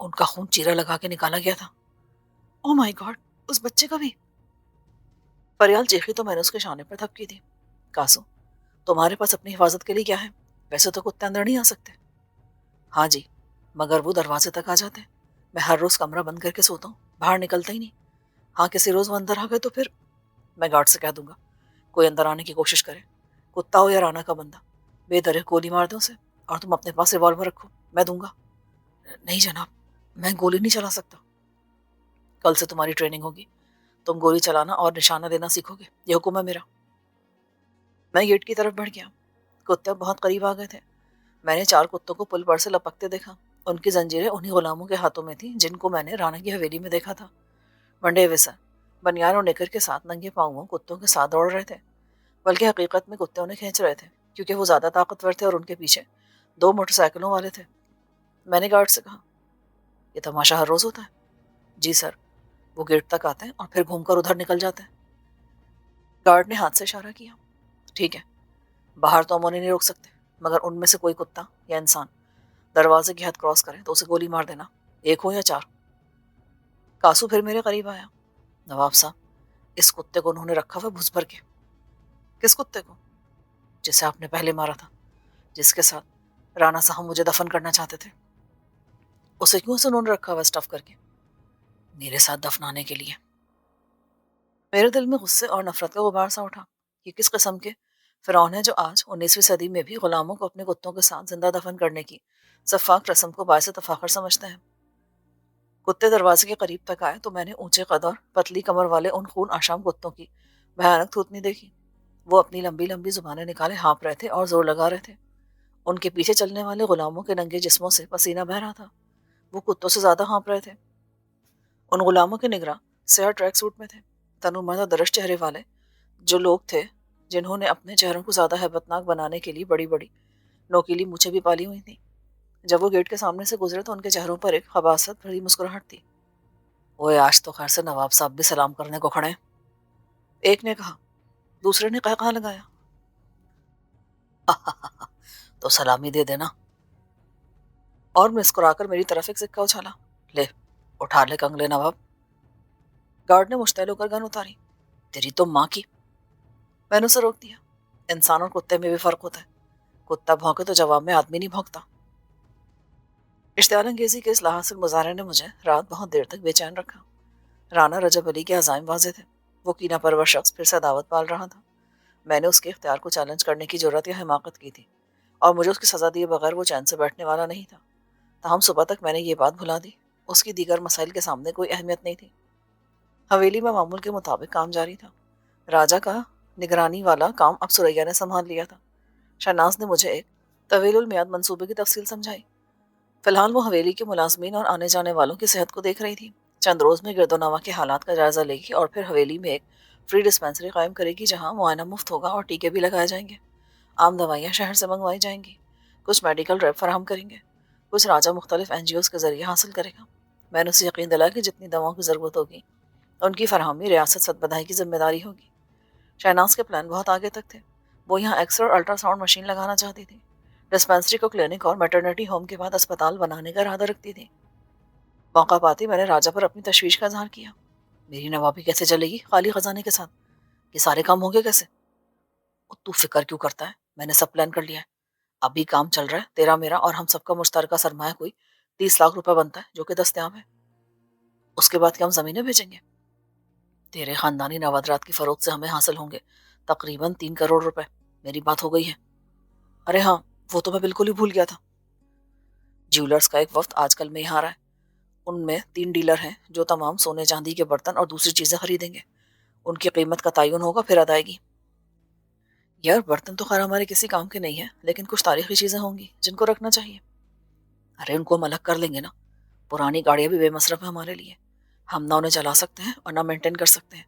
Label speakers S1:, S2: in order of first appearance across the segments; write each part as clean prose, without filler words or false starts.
S1: ان کا خون چیرا لگا کے نکالا گیا تھا۔ او مائی گاڈ، اس بچے کا بھی؟ فریال چیخی تو میں نے اس کے شانے پر تھپکی دی۔ کاسو، تمہارے پاس اپنی حفاظت کے لیے کیا ہے؟ ویسے تو کتے اندر نہیں آ سکتے۔ ہاں جی، مگر وہ دروازے تک آ جاتے ہیں۔ میں ہر روز کمرہ بند کر کے سوتا ہوں، باہر نکلتا ہی نہیں۔ ہاں کسی روز وہ اندر آ گئے تو پھر میں گارڈ سے کہہ دوں گا کوئی اندر آنے کی کوشش کرے، کتا ہو یا رانا کا بندہ، بے درے گولی مار دو اسے، اور تم اپنے پاس ریوالور رکھو، میں دوں گا۔ نہیں جناب، میں گولی نہیں چلا سکتا۔ کل سے تمہاری ٹریننگ ہوگی، تم گولی چلانا اور نشانہ دینا سیکھو گے، یہ حکم ہے میرا۔ میں گیٹ کی طرف بڑھ گیا۔ کتے بہت قریب آ گئے تھے۔ میں نے 4 کتوں کو پل پر سے لپکتے دیکھا۔ ان کی زنجیریں انہی غلاموں کے ہاتھوں میں تھیں جن کو میں نے رانا کی حویلی میں دیکھا تھا۔ ونڈے ویسا بنیان اور نکر کے ساتھ ننگے پاؤں کتوں کے ساتھ دوڑ رہے تھے، بلکہ حقیقت میں کتے انہیں کھینچ رہے تھے کیونکہ وہ زیادہ طاقتور تھے اور ان کے پیچھے 2 موٹر سائیکلوں والے تھے۔ میں نے گارڈ سے کہا، یہ تماشا ہر روز ہوتا ہے؟ جی سر، وہ گیٹ تک آتے ہیں اور پھر گھوم کر ادھر نکل جاتے ہیں۔ گارڈ نے ہاتھ سے اشارہ کیا۔ ٹھیک ہے، باہر تو ہم انہیں نہیں روک سکتے، مگر ان میں سے کوئی کتا یا انسان دروازے کی حد کراس کرے تو اسے گولی مار دینا، 1 ہو یا 4۔ کاسو پھر میرے قریب آیا۔ نواب صاحب، اس کتے کو انہوں نے رکھا ہوا بھس بھر کے۔ کس کتے کو؟ جسے آپ نے پہلے مارا تھا، جس کے ساتھ رانا صاحب مجھے دفن کرنا چاہتے تھے۔ اسے کیوں سے انہوں نے رکھا ہوا اسٹف کر کے؟ میرے ساتھ دفنانے کے لیے۔ میرے دل میں غصے اور نفرت کا غبار سا اٹھا۔ یہ کس قسم کے فرعون ہے جو آج 19ویں صدی میں بھی غلاموں کو اپنے کتوں کے ساتھ زندہ دفن کرنے کی سفاک رسم کو باعث تفاخر سمجھتے ہیں؟ کتے دروازے کے قریب تک آئے تو میں نے اونچے قد اور پتلی کمر والے ان خون آشام کتوں کی بھیانک تھوتنی دیکھی۔ وہ اپنی لمبی لمبی زبانیں نکالے ہانپ رہے تھے اور زور لگا رہے تھے۔ ان کے پیچھے چلنے والے غلاموں کے ننگے جسموں سے پسینہ بہہ رہا تھا۔ وہ کتوں سے زیادہ ہانپ رہے تھے۔ ان غلاموں کے نگراں سیاہ ٹریک سوٹ میں تھے، تنومندہ درش چہرے والے، جو لوگ تھے جنہوں نے اپنے چہروں کو زیادہ ہیبت ناک بنانے کے لیے بڑی بڑی نوکیلی مونچھیں بھی پالی ہوئی تھیں۔ جب وہ گیٹ کے سامنے سے گزرے تو ان کے چہروں پر ایک خباثت بھری مسکراہٹ تھی۔ اوے آج تو خیر سے نواب صاحب بھی سلام کرنے کو کھڑے ہیں، ایک نے کہا۔ دوسرے نے قہقہا لگایا۔ تو سلامی دے دینا، اور مسکرا کر میری طرف ایک سکہ اچھالا۔ لے، اٹھا لے کنگلے نواب۔ گارڈ نے مشتعل ہو کر گن اتاری۔ تیری تو ماں کی۔ میں نے اسے روک دیا۔ انسان اور کتے میں بھی فرق ہوتا ہے، کتا بھونکے تو جواب میں آدمی نہیں بھونکتا۔ اشتعال انگیزی کے اس لاحاصل مظاہرے نے مجھے رات بہت دیر تک بے چین رکھا۔ رانا رجب علی کے عزائم واضح تھے۔ وہ کینہ پرور شخص پھر سے عداوت پال رہا تھا۔ میں نے اس کے اختیار کو چیلنج کرنے کی جرات یا حماقت کی تھی، اور مجھے اس کی سزا دیے بغیر وہ چین سے بیٹھنے والا نہیں تھا۔ تاہم صبح تک میں نے یہ بات بھلا دی، اس کی دیگر مسائل کے سامنے کوئی اہمیت نہیں تھی۔ حویلی میں معمول کے مطابق کام جاری تھا۔ راجہ کا نگرانی والا کام اب سریا نے سنبھال لیا تھا۔ شہناز نے مجھے ایک طویل المیعاد منصوبے کی تفصیل سمجھائی۔ فی الحال وہ حویلی کے ملازمین اور آنے جانے والوں کی صحت کو دیکھ رہی تھی۔ چند روز میں گرد و نواح کے حالات کا جائزہ لے گی اور پھر حویلی میں ایک فری ڈسپینسری قائم کرے گی جہاں معائنہ مفت ہوگا اور ٹیکے بھی لگائے جائیں گے۔ عام دوائیاں شہر سے منگوائی جائیں گی، کچھ میڈیکل ریپ فراہم کریں گے، کچھ راجہ مختلف NGOs کے ذریعے حاصل کرے گا۔ میں نے اسے یقین دلایا کہ جتنی دواؤں کی ضرورت ہوگی ان کی فراہمی ریاست صدبدائی کی ذمہ داری ہوگی۔ شہناز کے پلان بہت آگے تک تھے۔ وہ یہاں ایکس رے اور الٹرا ساؤنڈ مشین لگانا چاہتی تھی، ڈسپینسری کو کلینک اور میٹرنیٹی ہوم کے بعد اسپتال بنانے کا ارادہ رکھتی تھی۔ موقع پاتی میں نے راجہ پر اپنی تشویش کا اظہار کیا۔ میری نوابی کیسے چلے گی خالی خزانے کے ساتھ؟ یہ سارے کام ہوں گے کیسے؟ تو فکر کیوں کرتا ہے؟ میں نے سب پلان کر لیا ہے۔ ابھی کام چل رہا ہے، تیرا میرا اور ہم سب کا مشترکہ سرمایہ کوئی 30 لاکھ روپے بنتا ہے جو کہ دستیاب ہے۔ اس کے بعد کیا ہم زمینیں بیچیں گے؟ تیرے خاندانی نوادرات کی فروخت سے ہمیں حاصل ہوں گے تقریباً 3 کروڑ روپے۔ میری بات ہو گئی ہے؟ ارے ہاں، وہ تو میں بالکل ہی بھول گیا تھا۔ جیولرز کا ایک وفد آج کل میں یہاں آ رہا ہے۔ ان میں 3 ڈیلر ہیں جو تمام سونے چاندی کے برتن اور دوسری چیزیں خریدیں گے۔ ان کی قیمت کا تعین ہوگا، پھر ادائیگی۔ یار برتن تو خیر ہمارے کسی کام کے نہیں ہیں، لیکن کچھ تاریخی چیزیں ہوں گی جن کو رکھنا چاہیے۔ ارے ان کو ہم الگ کر لیں گے نا، پرانی گاڑیاں بھی بے مصرف ہیں ہمارے لیے، ہم نہ انہیں چلا سکتے ہیں اور نہ مینٹین کر سکتے ہیں۔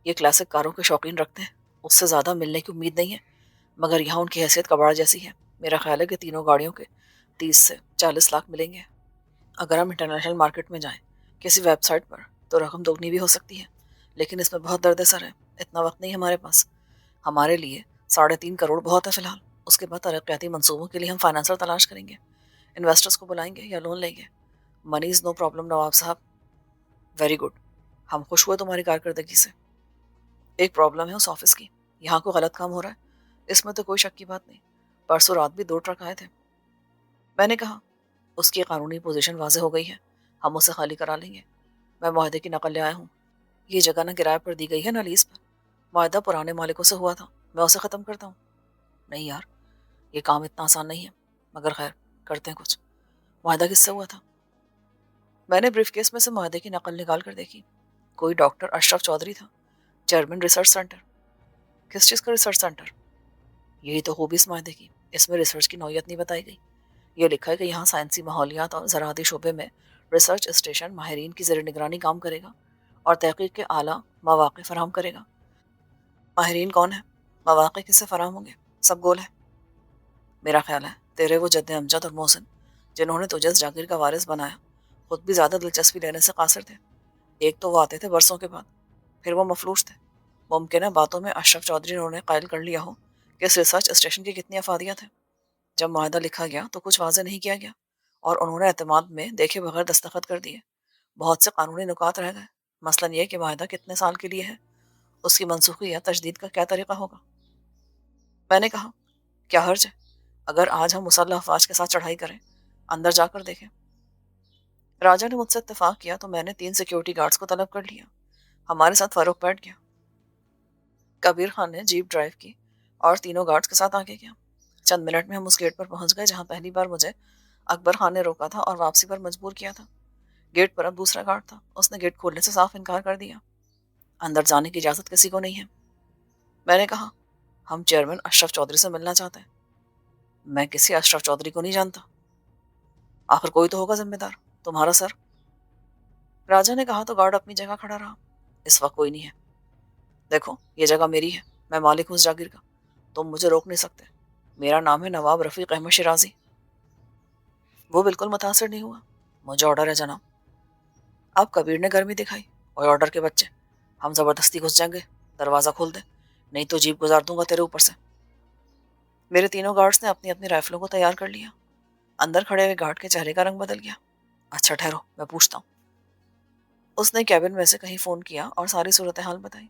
S1: یہ کلاسک کاروں کے شوقین رکھتے ہیں، اس سے زیادہ ملنے کی امید نہیں ہے، مگر یہاں ان کی حیثیت کباڑ جیسی ہے۔ میرا خیال ہے کہ تینوں گاڑیوں کے 30 سے 40 لاکھ ملیں گے۔ اگر ہم انٹرنیشنل مارکیٹ میں جائیں کسی ویب سائٹ پر تو رقم دوگنی بھی ہو سکتی ہے، لیکن اس میں بہت درد سر ہے، اتنا وقت نہیں ہمارے پاس۔ ہمارے لیے 3.5 کروڑ بہت ہے فی الحال، اس کے بعد ترقیاتی منصوبوں کے لیے ہم فائنانسر تلاش کریں گے، انویسٹرز کو بلائیں گے یا لون لیں گے۔ منی از نو پرابلم نواب صاحب. Very good. ہم خوش ہوئے تمہاری کارکردگی سے. ایک پرابلم ہے اس آفس کی. یہاں کوئی غلط کام ہو رہا ہے، اس میں تو کوئی شک کی بات نہیں. پرسوں رات بھی 2 ٹرک آئے تھے. میں نے کہا اس کی قانونی پوزیشن واضح ہو گئی ہے، ہم اسے خالی کرا لیں گے. میں معاہدے کی نقل لے آیا ہوں. یہ جگہ نہ کرائے پر دی گئی ہے نہ لیز پر. معاہدہ پرانے مالکوں سے ہوا تھا، میں اسے ختم کرتا ہوں. نہیں یار، یہ کام اتنا آسان نہیں ہے، مگر خیر کرتے ہیں کچھ. معاہدہ کس سے ہوا تھا؟ میں نے بریف کیس میں سے معاہدے کی نقل نکال کر دیکھی. کوئی ڈاکٹر اشرف چودھری تھا، چیئرمین ریسرچ سینٹر. کس چیز کا ریسرچ سینٹر؟ یہی تو خوبی اس معاہدے کی، اس میں ریسرچ کی نوعیت نہیں بتائی گئی. یہ لکھا ہے کہ یہاں سائنسی ماحولیات اور زراعتی شعبے میں ریسرچ اسٹیشن ماہرین کی زیر نگرانی کام کرے گا اور تحقیق کے اعلیٰ مواقع فراہم کرے گا. ماہرین کون ہیں؟ مواقع کس سے فراہم ہوں گے؟ سب گول ہے. میرا خیال ہے تیرے وہ جد امجد اور محسن جنہوں نے تجھے اس جاگیر کا وارث بنایا خود بھی زیادہ دلچسپی لینے سے قاصر تھے. ایک تو وہ آتے تھے برسوں کے بعد، پھر وہ مفلوج تھے. ممکن ہے باتوں میں اشرف چودھری انہوں نے قائل کر لیا ہو کہ اس ریسرچ اسٹیشن کی کتنی افادیت ہے. جب معاہدہ لکھا گیا تو کچھ واضح نہیں کیا گیا اور انہوں نے اعتماد میں دیکھے بغیر دستخط کر دیے. بہت سے قانونی نکات رہ گئے، مثلاً یہ کہ معاہدہ کتنے سال کے لیے ہے، اس کی منسوخی یا تجدید کا کیا طریقہ ہوگا. میں نے کہا کیا حرج ہے اگر آج ہم مسلح افواج کے ساتھ چڑھائی کریں، اندر جا کر دیکھیں. راجا نے مجھ سے اتفاق کیا تو میں نے 3 سیکیورٹی گارڈز کو طلب کر لیا. ہمارے ساتھ فاروق بیٹھ گیا. کبیر خان نے جیپ ڈرائیو کی اور تینوں گارڈز کے ساتھ آگے گیا. چند منٹ میں ہم اس گیٹ پر پہنچ گئے جہاں پہلی بار مجھے اکبر خان نے روکا تھا اور واپسی پر مجبور کیا تھا. گیٹ پر اب دوسرا گارڈ تھا، اس نے گیٹ کھولنے سے صاف انکار کر دیا. اندر جانے کی اجازت کسی کو نہیں ہے. میں نے کہا ہم چیئرمین اشرف چودھری سے ملنا چاہتے ہیں. میں کسی اشرف چودھری کو نہیں جانتا. آخر کوئی تو ہوگا ذمہ دار، تمہارا سر. راجا نے کہا تو گارڈ اپنی جگہ کھڑا رہا. اس وقت کوئی نہیں ہے. دیکھو یہ جگہ میری ہے، میں مالک ہوں اس جاگیر کا، تم مجھے روک نہیں سکتے. میرا نام ہے نواب رفیق احمد شیرازی. وہ بالکل متاثر نہیں ہوا. مجھے آرڈر ہے جناب. اب کبیر نے گرمی دکھائی. اور آرڈر کے بچے، ہم زبردستی گھس جائیں گے، دروازہ کھول دیں نہیں تو جیپ گزار دوں گا تیرے اوپر سے. میرے تینوں گارڈز نے اپنی اپنی رائفلوں کو تیار کر لیا. اندر کھڑے ہوئے گارڈ کے چہرے کا رنگ بدل گیا. اچھا ٹھہرو میں پوچھتا ہوں. اس نے کیبن میں سے کہیں فون کیا اور ساری صورتحال بتائی.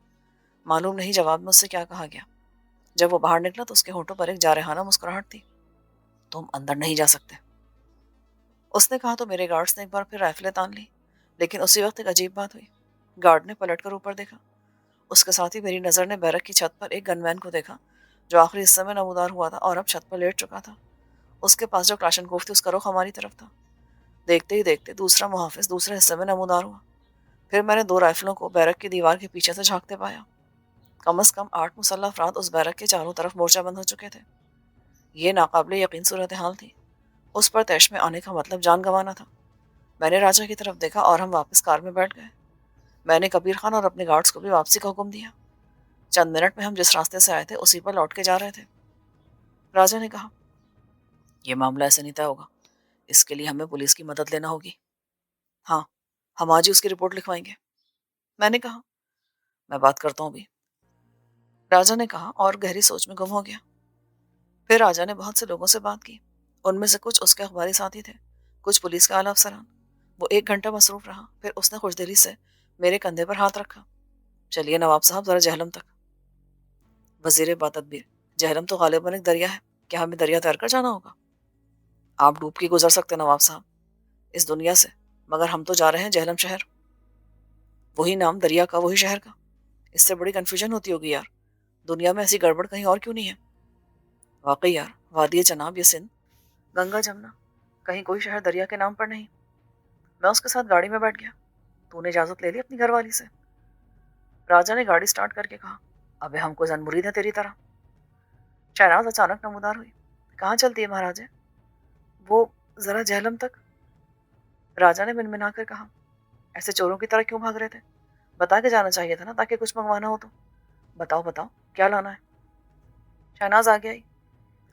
S1: معلوم نہیں جواب میں اس سے کیا کہا گیا. جب وہ باہر نکلا تو اس کے ہونٹوں پر ایک جارحانہ مسکراہٹ تھی. تم اندر نہیں جا سکتے. اس نے کہا تو میرے گارڈز نے ایک بار پھر رائفلیں تان لی. لیکن اسی وقت ایک عجیب بات ہوئی. گارڈ نے پلٹ کر اوپر دیکھا. اس کے ساتھ ہی میری نظر نے بیرک کی چھت پر ایک گن مین کو دیکھا جو آخری حصے میں نمودار ہوا تھا اور اب چھت پر لیٹ چکا تھا. اس کے پاس جو کلاشن کوف تھی اس کا رخ ہماری طرف تھا. دیکھتے ہی دیکھتے دوسرا محافظ دوسرے حصے میں نمودار ہوا. پھر میں نے 2 رائفلوں کو بیرک کی دیوار کے پیچھے سے جھانکتے پایا. کم از کم 8 مسلح افراد اس بیرک کے چاروں طرف مورچہ بند ہو چکے تھے. یہ ناقابل یقین صورتحال تھی. اس پر طیش میں آنے کا مطلب جان گنوانا تھا. میں نے راجا کی طرف دیکھا اور ہم واپس کار میں بیٹھ گئے. میں نے کبیر خان اور اپنے گارڈز کو بھی واپسی کا حکم دیا. چند منٹ میں ہم جس راستے سے آئے تھے اسی پر لوٹ کے جا رہے تھے. راجا نے کہا یہ معاملہ ایسے نہیں طے ہوگا، اس کے لیے ہمیں پولیس کی مدد لینا ہوگی. ہاں، ہم آج ہی اس کی رپورٹ لکھوائیں گے. میں نے کہا میں بات کرتا ہوں بھی. راجا نے کہا اور گہری سوچ میں گم ہو گیا. پھر راجا نے بہت سے لوگوں سے بات کی. ان میں سے کچھ اس کے اخباری ساتھی تھے، کچھ پولیس کے اعلیٰ افسران. وہ 1 گھنٹہ مصروف رہا. پھر اس نے خوشدلی سے میرے کندھے پر ہاتھ رکھا. چلیے نواب صاحب ذرا جہلم تک. وزیر باتدبیر جہلم تو غالباً ایک دریا ہے، کیا ہمیں دریا تیر کر جانا ہوگا؟ آپ ڈوب کے گزر سکتے نواب صاحب اس دنیا سے، مگر ہم تو جا رہے ہیں جہلم شہر. وہی نام دریا کا وہی شہر کا. اس سے بڑی کنفیوژن ہوتی ہوگی یار. دنیا میں ایسی گڑبڑ کہیں اور کیوں نہیں ہے؟ واقعی یار، وادی چناب یہ سندھ، گنگا جمنا، کہیں کوئی شہر دریا کے نام پر نہیں. میں اس کے ساتھ گاڑی میں بیٹھ گیا. تو نے اجازت لے لی اپنی گھر والی سے؟ راجا نے گاڑی سٹارٹ کر کے کہا ابے ہم کو زن مرید ہے تیری طرح. شہناز اچانک نمودار ہوئی. کہاں چلتی ہے مہاراجے؟ وہ ذرا جہلم تک. راجا نے منمنا کر کہا ایسے چوروں کی طرح کیوں بھاگ رہے تھے؟ بتا کے جانا چاہیے تھا نا تاکہ کچھ منگوانا ہو تو. بتاؤ بتاؤ کیا لانا ہے؟ شہناز آگے آئی.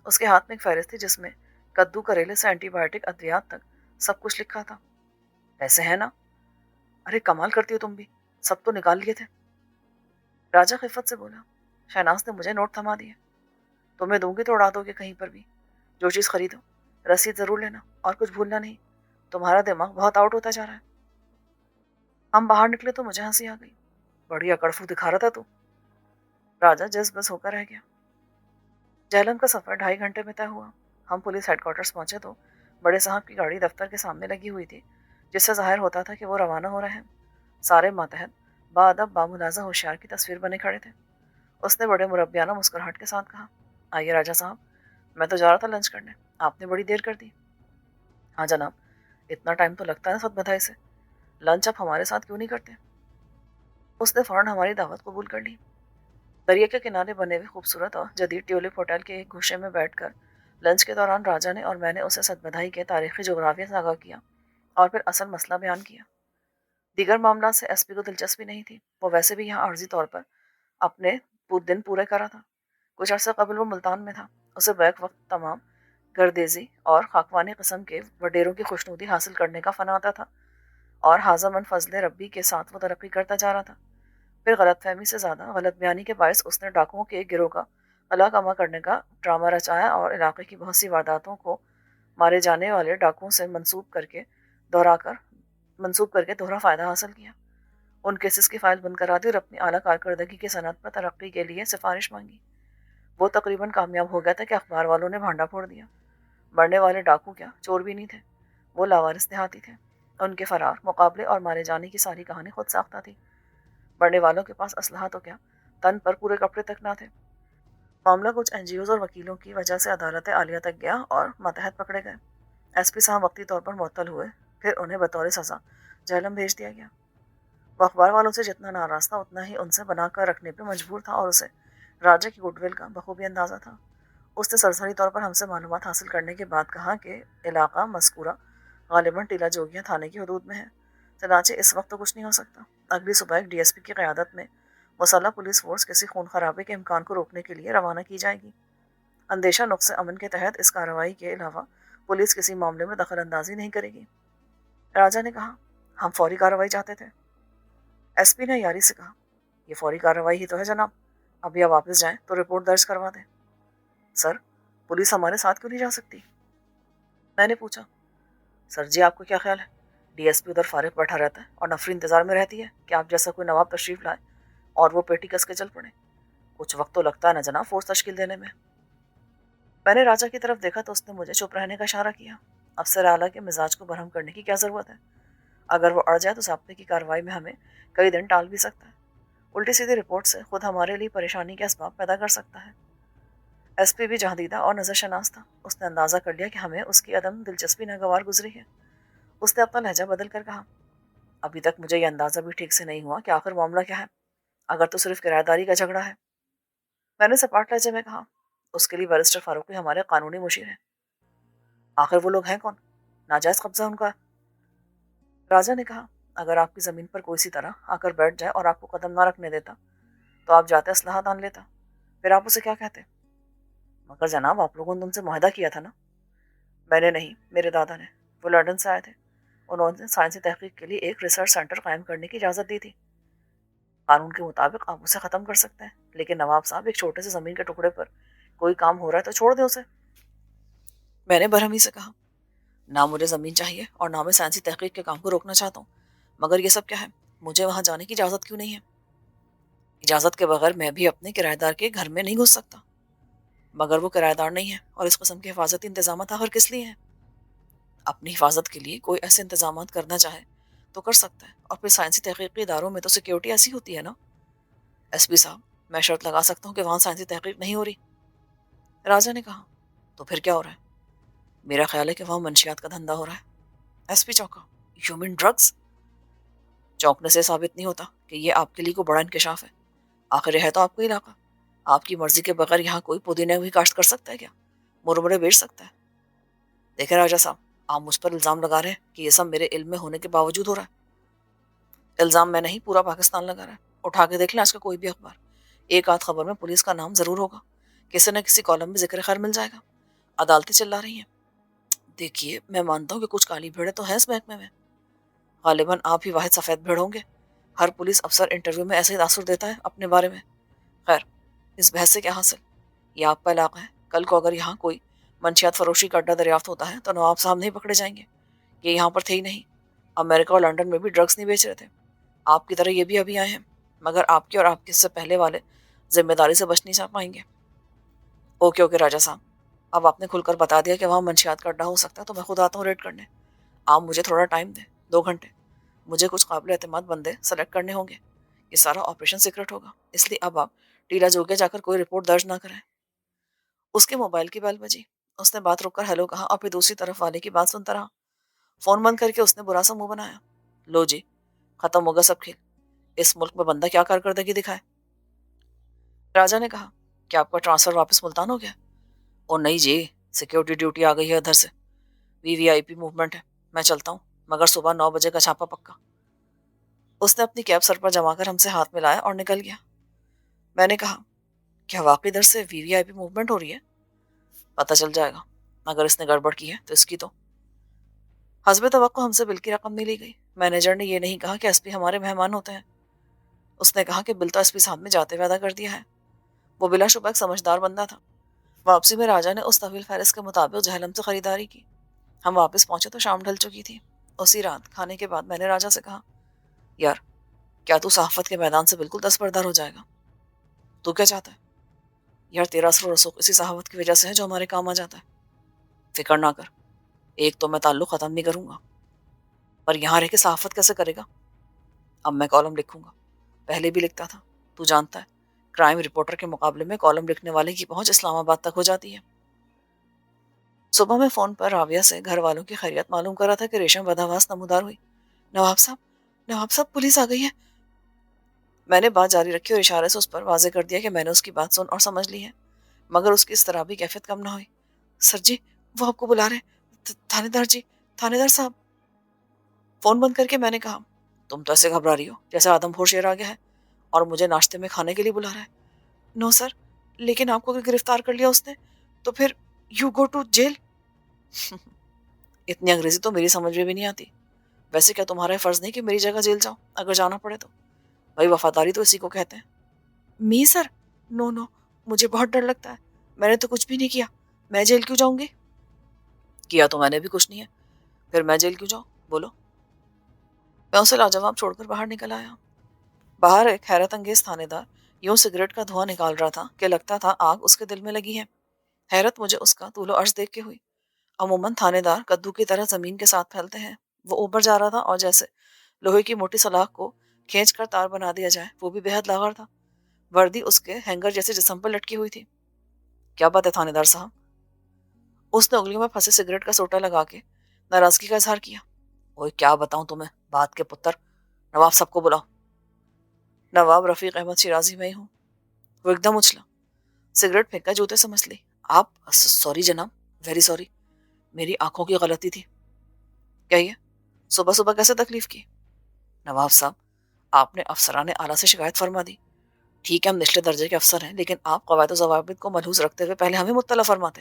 S1: اس کے ہاتھ میں ایک فہرست تھی جس میں کدو کریلے سے اینٹی بایوٹک ادویات تک سب کچھ لکھا تھا. ایسے ہے نا؟ ارے کمال کرتی ہو تم بھی، سب تو نکال لیے تھے. راجا خفت سے بولا. شہناز نے مجھے نوٹ تھما دیے. تمہیں دوں گی تو اڑا دو گے کہیں پر بھی. جو چیز خریدو رسید ضرور لینا اور کچھ بھولنا نہیں. تمہارا دماغ بہت آؤٹ ہوتا جا رہا ہے۔ ہم باہر نکلے تو مجھے ہنسی آ گئی۔ بڑی اکڑفو دکھا رہا تھا تو۔ راجا جس بس ہو کر رہ گیا۔ جہلم کا سفر 2.5 گھنٹے میں طے ہوا۔ ہم پولیس ہیڈ کوارٹرز پہنچے تو بڑے صاحب کی گاڑی دفتر کے سامنے لگی ہوئی تھی، جس سے ظاہر ہوتا تھا کہ وہ روانہ ہو رہے ہیں۔ سارے ماتحت باادب باملازہ ہوشیار کی تصویر بنے کھڑے تھے۔ اس نے بڑے مربیانہ مسکراہٹ کے ساتھ کہا، آئیے راجا صاحب، میں تو جا رہا تھا لنچ کرنے، آپ نے بڑی دیر کر دی۔ ہاں جناب، اتنا ٹائم تو لگتا ہے سب بدھائی سے، لنچ آپ ہمارے ساتھ کیوں نہیں کرتے؟ اس نے فوراً ہماری دعوت قبول کر لی۔ دریا کے کنارے بنے ہوئے خوبصورت اور جدید ٹیولپ ہوٹل کے ایک گوشے میں بیٹھ کر لنچ کے دوران راجا نے اور میں نے اسے صدبدھائی کے تاریخی جغرافیہ سے آگاہ کیا اور پھر اصل مسئلہ بیان کیا۔ دیگر معاملات سے ایس پی کو دلچسپی نہیں تھی، وہ ویسے بھی یہاں عارضی طور پر اپنے دن پورے کرا تھا۔ کچھ عرصہ قبل وہ ملتان میں تھا، اسے بیک وقت تمام گردیزی اور خاکوانی قسم کے وڈیروں کی خوشنودی حاصل کرنے کا فن آتا تھا، اور حاضر من فضل ربی کے ساتھ وہ ترقی کرتا جا رہا تھا۔ پھر غلط فہمی سے زیادہ غلط بیانی کے باعث اس نے ڈاکوؤں کے ایک گروہ کا قلع کما کرنے کا ڈرامہ رچایا اور علاقے کی بہت سی وارداتوں کو مارے جانے والے ڈاکوؤں سے منسوب کر کے دوہرا فائدہ حاصل کیا۔ ان کیسز کی فائل بند کرا دی اور اپنی اعلیٰ کارکردگی کی صنعت پر ترقی کے لیے سفارش مانگی۔ وہ تقریباً کامیاب ہو گیا تھا کہ اخبار والوں نے بھانڈا پھوڑ دیا۔ مرنے والے ڈاکو کیا چور بھی نہیں تھے، وہ لاوارث دیہاتی تھے۔ ان کے فرار، مقابلے اور مارے جانے کی ساری کہانی خود ساختہ تھی۔ مرنے والوں کے پاس اسلحہ تو کیا، تن پر پورے کپڑے تک نہ تھے۔ معاملہ کچھ این جی اوز اور وکیلوں کی وجہ سے عدالت عالیہ تک گیا اور ماتحت پکڑے گئے۔ ایس پی صاحب وقتی طور پر معطل ہوئے، پھر انہیں بطور سزا جہلم بھیج دیا گیا۔ وہ اخبار والوں سے جتنا ناراض تھا اتنا ہی ان سے بنا کر رکھنے پہ مجبور تھا، اور اسے راجا کی گڈ ول کا بخوبی اندازہ تھا۔ اس نے سرسری طور پر ہم سے معلومات حاصل کرنے کے بعد کہا کہ علاقہ مذکورہ غالباً ٹیلا جوگیاں تھانے کی حدود میں ہے، چنانچہ اس وقت تو کچھ نہیں ہو سکتا۔ اگلی صبح ایک ڈی ایس پی کی قیادت میں مسلح پولیس فورس کسی خون خرابے کے امکان کو روکنے کے لیے روانہ کی جائے گی۔ اندیشہ نقص امن کے تحت اس کارروائی کے علاوہ پولیس کسی معاملے میں دخل اندازی نہیں کرے گی۔ راجا نے کہا، ہم فوری کارروائی چاہتے تھے۔ ایس پی نے یاری سے کہا، یہ فوری کارروائی ہی تو ہے جناب، اب یا واپس جائیں تو رپورٹ درج کروا دیں۔ سر، پولیس ہمارے ساتھ کیوں نہیں جا سکتی؟ میں نے پوچھا۔ سر جی، آپ کو کیا خیال ہے ڈی ایس پی ادھر فارغ بیٹھا رہتا ہے اور نفری انتظار میں رہتی ہے کہ آپ جیسا کوئی نواب تشریف لائے اور وہ پیٹی کس کے چل پڑے؟ کچھ وقت تو لگتا ہے نا جناب فورس تشکیل دینے میں۔ میں نے راجا کی طرف دیکھا تو اس نے مجھے چپ رہنے کا اشارہ کیا۔ افسر اعلیٰ کے مزاج کو برہم کرنے کی کیا ضرورت ہے؟ اگر وہ اڑ جائے تو ضابطے کی کارروائی میں ہمیں کئی دن ٹال بھی سکتا ہے۔ الٹی سیدھی رپورٹ سے خود ہمارے لیے پریشانی کے اسباب پیدا کر سکتا ہے۔ ایس پی بھی جہاندیدہ اور نظر شناس تھا، اس نے اندازہ کر لیا کہ ہمیں اس کی عدم دلچسپی ناگوار گزری ہے۔ اس نے اپنا لہجہ بدل کر کہا، ابھی تک مجھے یہ اندازہ بھی ٹھیک سے نہیں ہوا کہ آخر معاملہ کیا ہے، اگر تو صرف کرایہ داری کا جھگڑا ہے۔ میں نے سپاٹ لہجے میں کہا، اس کے لیے بیرسٹر فاروقی ہمارے قانونی مشیر ہیں۔ آخر وہ لوگ ہیں کون؟ ناجائز قبضہ ان کا۔ راجا نے کہا، اگر آپ کی زمین پر کوئی سی طرح آ کر بیٹھ جائے اور آپ کو قدم نہ رکھنے دیتا تو آپ جاتے اسلحہ تان لیتا، پھر آپ اسے کیا کہتے؟ مگر جناب، آپ لوگوں نے ان سے معاہدہ کیا تھا نا؟ میں نے نہیں، میرے دادا نے، وہ لندن سے آئے تھے، انہوں نے سائنسی تحقیق کے لیے ایک ریسرچ سینٹر قائم کرنے کی اجازت دی تھی۔ قانون کے مطابق آپ اسے ختم کر سکتے ہیں، لیکن نواب صاحب ایک چھوٹے سے زمین کے ٹکڑے پر کوئی کام ہو رہا ہے تو چھوڑ دیں اسے۔ میں نے برہمی سے کہا، نہ مجھے زمین چاہیے اور نہ میں سائنسی تحقیق کے کام کو روکنا چاہتا ہوں، مگر یہ سب کیا ہے؟ مجھے وہاں جانے کی اجازت کیوں نہیں ہے؟ اجازت کے بغیر میں بھی اپنے کرایہ دار کے گھر میں نہیں گھس سکتا۔ مگر وہ کرایہ دار نہیں ہے، اور اس قسم کے حفاظتی انتظامات آخر کس لیے ہیں؟ اپنی حفاظت کے لیے کوئی ایسے انتظامات کرنا چاہے تو کر سکتا ہے، اور پھر سائنسی تحقیقی اداروں میں تو سیکیورٹی ایسی ہوتی ہے نا۔ ایس پی صاحب، میں شرط لگا سکتا ہوں کہ وہاں سائنسی تحقیق نہیں ہو رہی۔ راجا نے کہا، تو پھر کیا ہو رہا ہے؟ میرا خیال ہے کہ وہاں منشیات کا دھندا ہو رہا ہے۔ ایس پی چونکا، ہیومن ڈرگز؟ چونکنے سے ثابت نہیں ہوتا کہ یہ آپ کے لیے کوئی بڑا انکشاف ہے۔ آخر یہ ہے تو آپ کا علاقہ، آپ کی مرضی کے بغیر یہاں کوئی پودینے بھی کاشت کر سکتا ہے کیا؟ مرمرے بیچ سکتا ہے؟ دیکھیں راجا صاحب، آپ مجھ پر الزام لگا رہے ہیں کہ یہ سب میرے علم میں ہونے کے باوجود ہو رہا ہے۔ الزام میں نہیں، پورا پاکستان لگا رہا ہے۔ اٹھا کے دیکھ لیں آج کا کوئی بھی اخبار، ایک آدھ خبر میں پولیس کا نام ضرور ہوگا، کسی نہ کسی کالم میں ذکر خیر مل جائے گا۔ عدالتیں چلا رہی ہیں۔ دیکھیے، میں مانتا ہوں کہ کچھ کالی بھیڑیں تو ہیں اس محکمے میں، غالباً آپ ہی واحد سفید بھیڑ ہوں گے۔ ہر پولیس افسر انٹرویو میں ایسے ہی تاثر دیتا ہے اپنے بارے میں۔ خیر، اس بحث سے کیا حاصل؟ یہ آپ کا علاقہ ہے، کل کو اگر یہاں کوئی منشیات فروشی کا اڈا دریافت ہوتا ہے تو نواب صاحب نہیں پکڑے جائیں گے، یہ یہاں پر تھے ہی نہیں، امریکہ اور لنڈن میں بھی ڈرگس نہیں بیچ رہے تھے، آپ کی طرح یہ بھی ابھی آئے ہیں، مگر آپ کے اور آپ کے سے پہلے والے ذمہ داری سے بچ نہیں جا پائیں گے۔ اوکے اوکے راجا صاحب، اب آپ نے کھل کر بتا دیا کہ وہاں منشیات کا اڈا ہو سکتا ہے، تو میں خود آتا ہوں ریڈ کرنے۔ آپ مجھے تھوڑا ٹائم دیں، 2 گھنٹے، مجھے کچھ قابل اعتماد بندے سلیکٹ کرنے ہوں گے، یہ سارا آپریشن سیکرٹ ہوگا، اس لیے اب آپ ٹیلا جوگے جا کر کوئی رپورٹ درج نہ کریں۔ اس کے موبائل کی بیل بجی، اس نے بات روک کر ہیلو کہا اور پھر دوسری طرف والے کی بات سنتا رہا۔ فون بند کر کے اس نے برا سا منہ بنایا۔ لو جی، ختم ہوگا سب کھیل، اس ملک میں بندہ کیا کارکردگی دکھائے؟ راجا نے کہا، کیا آپ کا ٹرانسفر واپس ملتان ہو گیا؟ او نہیں جی، سیکیورٹی ڈیوٹی آ گئی ہے ادھر سے، وی آئی پی موومنٹ ہے، میں چلتا ہوں، مگر صبح 9 بجے کا چھاپا پکا۔ اس نے اپنی کیب سر پر جما کر ہم سے ہاتھ ملایا اور نکل گیا۔ میں نے کہا، کیا واقعی ادھر سے وی آئی پی موومنٹ ہو رہی ہے؟ پتہ چل جائے گا، اگر اس نے گڑبڑ کی ہے تو اس کی تو حسب توقع ہم سے بل کی رقم نہیں لی گئی۔ مینیجر نے یہ نہیں کہا کہ ایس پی ہمارے مہمان ہوتے ہیں، اس نے کہا کہ بل تو ایس پی صاحب نے جاتے ہوئے ادا کر دیا ہے۔ وہ بلا شبہ ایک سمجھدار بندہ تھا۔ واپسی میں راجا نے اس طویل فہرست کے مطابق جہلم سے خریداری کی۔ ہم واپس پہنچے تو شام ڈھل چکی تھی۔ اسی رات کھانے کے بعد میں نے راجا سے کہا، یار کیا تو صحافت کے میدان سے بالکل دستبردار ہو جائے گا؟ تو کیا چاہتا ہے؟ یار تیرا اثر و رسوخ اسی صحافت کی وجہ سے ہے جو ہمارے کام آ جاتا ہے۔ فکر نہ کر، ایک تو میں تعلق ختم نہیں کروں گا، پر یہاں رہ کے صحافت کیسے کرے گا؟ اب میں کالم لکھوں گا، پہلے بھی لکھتا تھا، تو جانتا ہے کرائم رپورٹر کے مقابلے میں کالم لکھنے والے کی پہنچ اسلام آباد تک ہو جاتی ہے۔ صبح میں فون پر راویہ سے گھر والوں کی خیریت معلوم کر رہا تھا کہ ریشم بدحواس نمودار ہوئی۔ نواب صاحب پولیس آ گئی ہے۔ میں نے بات جاری رکھی اور اشارے سے اس پر واضح کر دیا کہ میں نے اس کی بات سن اور سمجھ لی ہے، مگر اس کی اس طرح بھی کیفیت کم نہ ہوئی۔ سر جی، وہ آپ کو بلا رہے ہیں، تھانے دار جی، تھانے دار صاحب۔ فون بند کر کے میں نے کہا، تم تو ایسے گھبرا رہی ہو جیسے آدم خور شیر آ گیا ہے اور مجھے ناشتے میں کھانے کے لیے بلا رہا ہے۔ نو سر، لیکن آپ کو اگر گرفتار کر لیا اس نے تو پھر یو گو ٹو جیل۔ اتنی انگریزی تو میری سمجھ میں بھی نہیں آتی۔ ویسے کیا تمہارا فرض نہیں کہ میری جگہ جیل جاؤ اگر جانا پڑے تو؟ بھائی وفاداری تو اسی کو کہتے ہیں۔ می سر، نو نو، مجھے بہت ڈر لگتا ہے، میں نے تو کچھ بھی نہیں کیا، میں جیل کیوں جاؤں گی؟ کیا تو میں نے بھی کچھ نہیں ہے، پھر میں جیل کیوں جاؤں؟ بولو۔ میں اسے لاجواب چھوڑ کر باہر نکل آیا۔ باہر ایک حیرت انگیز تھانے دار یوں سگریٹ کا دھواں نکال رہا تھا کہ لگتا تھا آگ اس کے دل میں لگی ہے۔ حیرت مجھے اس کا طول و عرض دیکھ کے ہوئی۔ عموماً تھانے دار کدو کی طرح زمین کے ساتھ پھیلتے ہیں۔ وہ اوپر جا رہا تھا اور جیسے لوہے کی موٹی سلاخ کو کھینچ کر تار بنا دیا جائے، وہ بھی بے حد لاغر تھا۔ وردی اس کے ہینگر جیسے جسم پر لٹکی ہوئی تھی۔ کیا بات ہے تھانے دار صاحب؟ اس نے انگلیوں میں پھنسے سگریٹ کا سوٹا لگا کے ناراضگی کا اظہار کیا۔ اوئے کیا بتاؤں تمہیں، بات کے پتر، نواب صاحب کو بلاؤ۔ نواب رفیق احمد شیرازی میں ہی ہوں۔ وہ ایک دم اچھلا، سگریٹ پھینکا، جوتے سے مچلی۔ آپ؟ سوری جناب، ویری سوری، میری آنکھوں کی غلطی تھی۔ کہیے، صبح صبح کیسے تکلیف کی؟ نواب صاحب، آپ نے افسران اعلیٰ سے شکایت فرما دی۔ ٹھیک ہے، ہم نچلے درجے کے افسر ہیں، لیکن آپ قواعد و ضوابط کو ملحوظ رکھتے ہوئے پہلے ہمیں مطلع فرماتے۔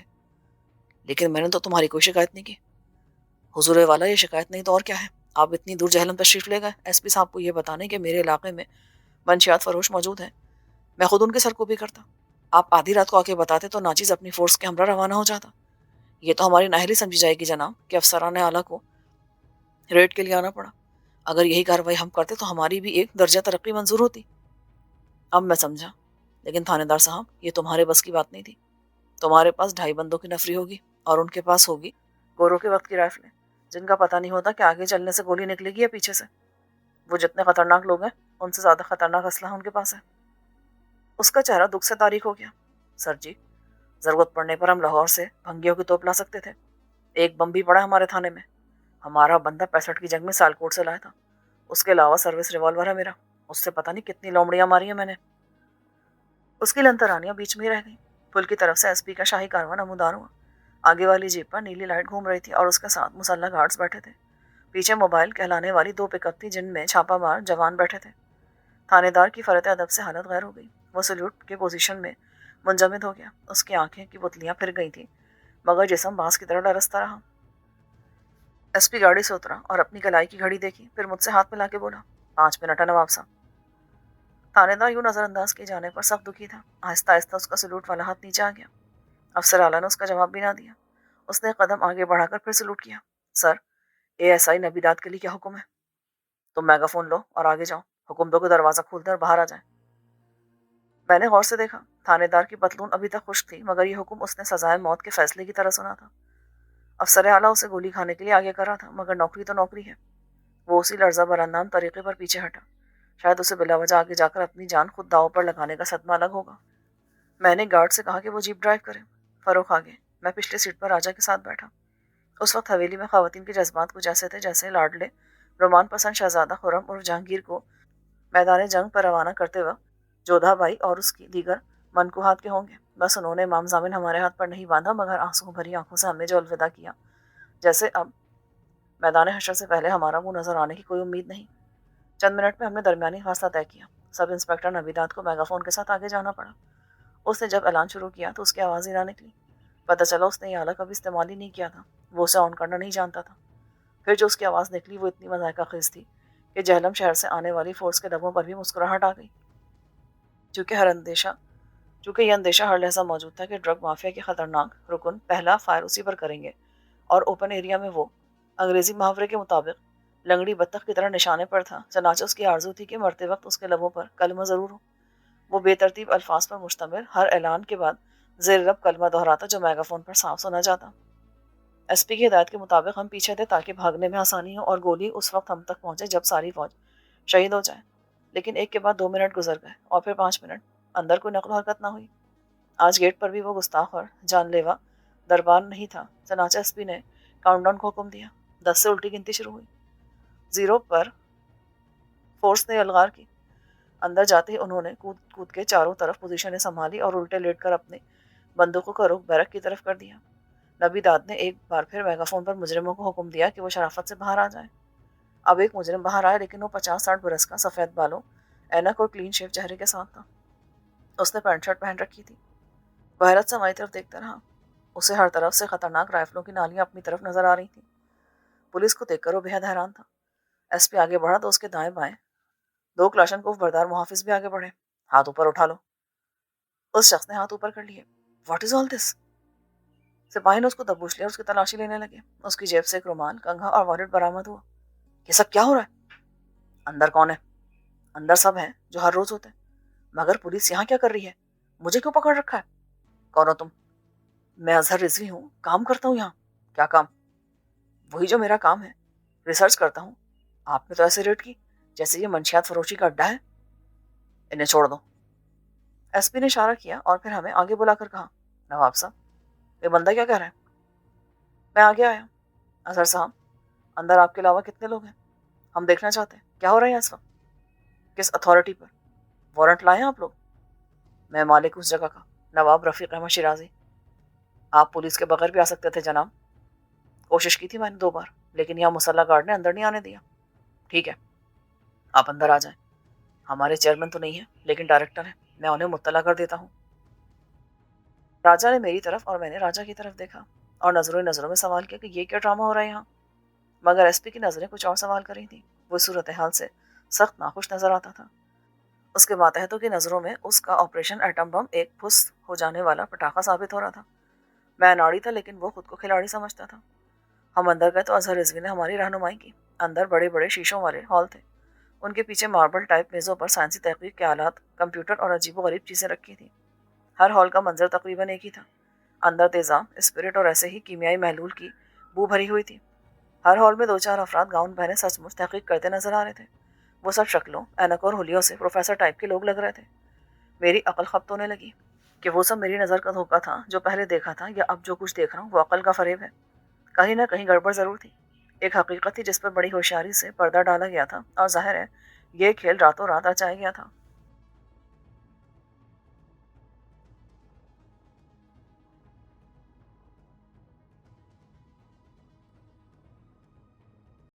S1: لیکن میں نے تو تمہاری کوئی شکایت نہیں کی۔ حضور والا، یہ شکایت نہیں تو اور کیا ہے؟ آپ اتنی دور جہلم تشریف لے گئے ایس پی صاحب کو یہ بتانے کہ میرے علاقے میں منشیات فروش موجود ہیں، میں خود ان کے سر کو بھی کرتا۔ آپ آدھی رات کو آ کے بتاتے تو ناچیز اپنی فورس کے ہمراہ روانہ ہو جاتا۔ یہ تو ہماری نااہلی سمجھی جائے گی جناب کہ افسران اعلیٰ کو ریڈ کے لیے آنا پڑا۔ اگر یہی کارروائی ہم کرتے تو ہماری بھی ایک درجہ ترقی منظور ہوتی۔ اب میں سمجھا، لیکن تھانے دار صاحب یہ تمہارے بس کی بات نہیں تھی۔ تمہارے پاس 2.5 بندوں کی نفری ہوگی اور ان کے پاس ہوگی گوروں کے وقت کی رائفلیں، جن کا پتہ نہیں ہوتا کہ آگے چلنے سے گولی نکلے گی یا پیچھے سے۔ وہ جتنے خطرناک لوگ ہیں ان سے زیادہ خطرناک اسلحہ ان کے پاس ہے۔ اس کا چہرہ دکھ سے تاریک ہو گیا۔ سر جی، ضرورت پڑنے پر ہم لاہور سے بھنگیوں کی توپ لا سکتے تھے۔ ایک بم بھی پڑا ہمارے تھانے میں، ہمارا بندہ 65 کی جنگ میں سالکوٹ سے لایا تھا۔ اس کے علاوہ سروس ریوالور ہے میرا، اس سے پتہ نہیں کتنی لومڑیاں ماری ہیں میں نے۔ اس کی لنترانیاں بیچ میں ہی رہ گئیں۔ پل کی طرف سے ایس پی کا شاہی کارواں نمودار ہوا۔ آگے والی جیپ پر نیلی لائٹ گھوم رہی تھی اور اس کے ساتھ مسلح گارڈز بیٹھے تھے۔ پیچھے موبائل کہلانے والی 2 پک اپ تھی جن میں چھاپا مار جوان بیٹھے تھے۔ تھانے دار کی فرت ادب سے حالت غیر ہو گئی۔ وہ سلیوٹ کے پوزیشن میں منجمد ہو گیا۔ اس کی آنکھیں کی پتلیاں پھر گئی تھیں، مگر جسم بانس کی طرح لرزتا رہا۔ ایس پی گاڑی سے اترا اور اپنی کلائی کی گھڑی دیکھی، پھر مجھ سے ہاتھ ملا کے بولا، 5 منٹ ہے نواب صاحب۔ تھانے دار یوں نظر انداز کیے جانے پر سخت دکھی تھا۔ آہستہ آہستہ اس کا سلوٹ والا ہاتھ نیچے آ گیا۔ افسر اعلیٰ نے اس کا جواب بھی نہ دیا۔ اس نے ایک قدم آگے بڑھا کر پھر سلوٹ کیا۔ سر، ASI نبیدات کے لیے کیا حکم ہے؟ تم میگا فون لو اور آگے جاؤ، حکم دو کہ دروازہ کھول دیں اور باہر آ جائیں۔ میں نے غور سے دیکھا، تھانے دار کی پتلون ابھی تک خشک تھی، مگر یہ حکم اس نے سزائے موت کے فیصلے کی طرح سنا تھا۔ افسر اعلیٰ اسے گولی کھانے کے لیے آگے کر رہا تھا، مگر نوکری تو نوکری ہے۔ وہ اسی لرزہ براندام طریقے پر پیچھے ہٹا، شاید اسے بلا وجہ آگے جا کر اپنی جان خود داؤ پر لگانے کا صدمہ الگ ہوگا۔ میں نے گارڈ سے کہا کہ وہ جیپ ڈرائیو کرے۔ فروخ آگے، میں پچھلے سیٹ پر راجا کے ساتھ بیٹھا۔ اس وقت حویلی میں خواتین کے جذبات کچھ ایسے تھے جیسے لاڈلے رومان پسند شہزادہ خرم اور جہانگیر کو میدان جنگ پر روانہ کرتے وقت جودھا بائی اور اس کی دیگر منکوہات کے ہوں گے۔ بس انہوں نے امام ضامن ہمارے ہاتھ پر نہیں باندھا، مگر آنسو بھری آنکھوں سے ہمیں جو الوداع کیا، جیسے اب میدان حشر سے پہلے ہمارا منہ نظر آنے کی کوئی امید نہیں۔ چند منٹ میں ہم نے درمیانی فاصلہ طے کیا۔ سب انسپکٹر نبیدات کو میگا فون کے ساتھ آگے جانا پڑا۔ اس نے جب اعلان شروع کیا تو اس کی آواز ہی نہ نکلی۔ پتہ چلا اس نے یہ آلہ کبھی استعمال ہی نہیں کیا تھا، وہ اسے آن کرنا نہیں جانتا تھا۔ پھر جو اس کی آواز نکلی وہ اتنی مذائقہ خیز تھی کہ جہلم شہر سے آنے والی فورس کے لبوں پر بھی مسکراہٹ آ گئی۔ چونکہ یہ اندیشہ ہر لحظہ موجود تھا کہ ڈرگ مافیا کے خطرناک رکن پہلا فائر اسی پر کریں گے، اور اوپن ایریا میں وہ انگریزی محاورے کے مطابق لنگڑی بطخ کی طرح نشانے پر تھا۔ چنانچہ اس کی آرزو تھی کہ مرتے وقت اس کے لبوں پر کلمہ ضرور ہو۔ وہ بے ترتیب الفاظ پر مشتمل ہر اعلان کے بعد زیر لب کلمہ دہراتا جو میگا فون پر صاف سنا جاتا۔ ایس پی کی ہدایت کے مطابق ہم پیچھے تھے تاکہ بھاگنے میں آسانی ہو اور گولی اس وقت ہم تک پہنچے جب ساری فوج شہید ہو جائے۔ لیکن ایک کے بعد 2 منٹ گزر گئے اور پھر 5 منٹ، اندر کوئی نقل و حرکت نہ ہوئی۔ آج گیٹ پر بھی وہ گستاخ اور جان لیوا دربار نہیں تھا۔ چنانچہ ایس پی نے کاؤنٹ ڈاؤن کو حکم دیا۔ 10 سے الٹی گنتی شروع ہوئی۔ 0 پر فورس نے الغار کی۔ اندر جاتے ہی انہوں نے کود کے چاروں طرف پوزیشنیں سنبھالی اور الٹے لیٹ کر اپنے بندوقوں کا رخ بیرک کی طرف کر دیا۔ نبیدات نے ایک بار پھر میگا فون پر مجرموں کو حکم دیا کہ وہ شرافت سے باہر آ جائیں۔ اب ایک مجرم باہر آیا، لیکن وہ 50-60 برس کا، سفید بالوں، اینک اور کلین شیو چہرے کے ساتھ تھا۔ اس نے پینٹ شرٹ پہن رکھی تھی۔ وہ حیرت سے ہماری طرف دیکھتا رہا۔ اسے ہر طرف سے خطرناک رائفلوں کی نالیاں اپنی طرف نظر آ رہی تھیں۔ پولیس کو دیکھ کر وہ بے حد حیران تھا۔ ایس پی آگے بڑھا تو اس کے دائیں بائیں 2 کلاشنکوف بردار محافظ بھی آگے بڑھے۔ ہاتھ اوپر اٹھا لو۔ اس شخص نے ہاتھ اوپر کر لیے۔ واٹ از آل دس؟ سپاہی نے اس کو دبوچ لیا اور اس کی تلاشی لینے لگے۔ اس کی جیب سے ایک رومال، کنگھا اور والیٹ برآمد ہوا۔ یہ سب کیا ہو رہا ہے؟ اندر کون ہے؟ اندر سب ہیں جو ہر روز ہوتے ہیں۔ مگر پولیس یہاں کیا کر رہی ہے؟ مجھے کیوں پکڑ رکھا ہے؟ کون ہو تم؟ میں اظہر رضوی ہوں، کام کرتا ہوں یہاں۔ کیا کام؟ وہی جو میرا کام ہے، ریسرچ کرتا ہوں۔ آپ نے تو ایسے ریٹ کی جیسے یہ منشیات فروشی کا اڈا ہے۔ انہیں چھوڑ دو۔ ایس پی نے اشارہ کیا اور پھر ہمیں آگے بلا کر کہا، نواب صاحب یہ بندہ کیا کہہ رہا ہے؟ میں آگے آیا۔ اظہر صاحب، اندر آپ کے علاوہ کتنے لوگ ہیں؟ ہم دیکھنا چاہتے ہیں کیا ہو رہا ہے اس وقت۔ کس اتھارٹی پر؟ وارنٹ لائے ہیں آپ لوگ؟ میں مالک اس جگہ کا، نواب رفیق احمد شیرازی۔ آپ پولیس کے بغیر بھی آ سکتے تھے جناب۔ کوشش کی تھی میں نے 2 بار، لیکن یہاں مسلح گارڈ نے اندر نہیں آنے دیا۔ ٹھیک ہے، آپ اندر آ جائیں۔ ہمارے چیئرمین تو نہیں ہیں، لیکن ڈائریکٹر ہیں، میں انہیں مطلع کر دیتا ہوں۔ راجا نے میری طرف اور میں نے راجا کی طرف دیکھا اور نظروں میں سوال کیا کہ یہ کیا ڈرامہ ہو رہا ہے یہاں۔ مگر ایس پی کی نظریں کچھ اور سوال کر رہی تھیں۔ وہ صورتحال سے سخت ناخوش نظر آتا تھا۔ اس کے ماتحتوں کی نظروں میں اس کا آپریشن ایٹم بم ایک پھس ہو جانے والا پٹاخہ ثابت ہو رہا تھا۔ میں اناڑی تھا، لیکن وہ خود کو کھلاڑی سمجھتا تھا۔ ہم اندر گئے تو اظہر رضوی نے ہماری رہنمائی کی۔ اندر بڑے بڑے شیشوں والے ہال تھے۔ ان کے پیچھے ماربل ٹائپ میزوں پر سائنسی تحقیق کے آلات، کمپیوٹر اور عجیب و غریب چیزیں رکھی تھیں۔ ہر ہال کا منظر تقریباً ایک ہی تھا۔ اندر تیزاب، اسپرٹ اور ایسے ہی کیمیائی محلول کی بو بھری ہوئی تھی۔ ہر ہال میں 2-4 افراد گاؤن پہنے سچ مچ تحقیق کرتے نظر آ رہے تھے۔ وہ سب شکلوں، اینک اور ہولیوں سے پروفیسر ٹائپ کے لوگ لگ رہے تھے۔ میری عقل خبط ہونے لگی کہ وہ سب میری نظر کا دھوکہ تھا جو پہلے دیکھا تھا، یا اب جو کچھ دیکھ رہا ہوں وہ عقل کا فریب ہے۔ کہیں نہ کہیں گڑبڑ ضرور تھی۔ ایک حقیقت تھی جس پر بڑی ہوشیاری سے پردہ ڈالا گیا تھا، اور ظاہر ہے یہ کھیل راتوں رات رچایا گیا تھا۔